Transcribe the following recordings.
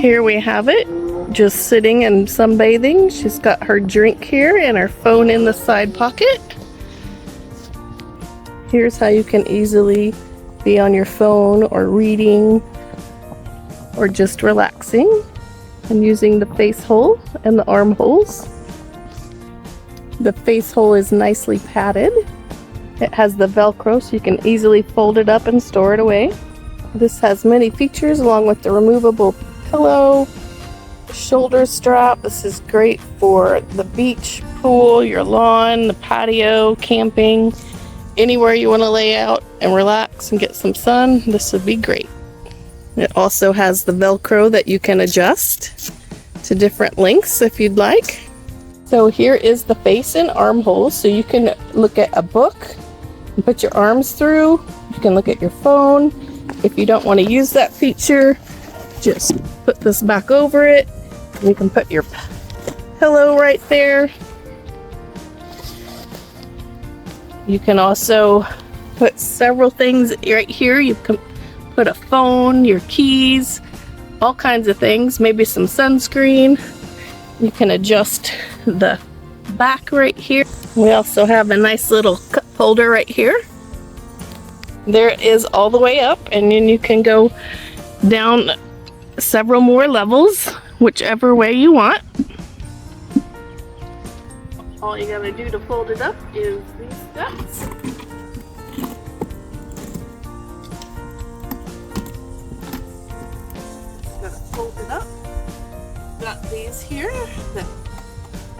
Here we have it, just sitting and sunbathing. She's got her drink here and her phone in the side pocket. Here's how you can easily be on your phone or reading or just relaxing and using the face hole and the armholes. The face hole is nicely padded. It has the Velcro so you can easily fold it up and store it away. This has many features along with the removable pillow, shoulder strap. This is great for the beach, pool, your lawn, the patio, camping, anywhere you want to lay out and relax and get some sun. This would be great. It also has the Velcro that you can adjust to different lengths if you'd like. So here is the face and armholes, so you can look at a book and put your arms through. You can look at your phone. If you don't want to use that feature, just put this back over it. You can put your pillow right there. You can also put several things right here. You can put a phone, your keys, all kinds of things, maybe some sunscreen. You can adjust the back right here. We also have a nice little cup holder right here. There it is all the way up, and then you can go down several more levels, whichever way you want. All you gotta do to fold it up is these steps. Just gotta fold it up. Got these here that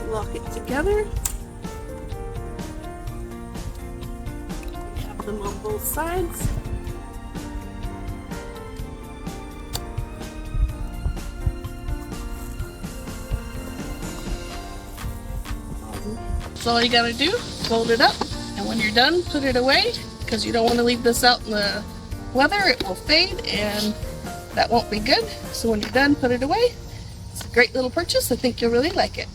lock it together. We have them on both sides. So all you gotta do, fold it up, and when you're done, put it away, because you don't want to leave this out in the weather. It will fade and that won't be good. So when you're done, put it away. It's a great little purchase. I think you'll really like it.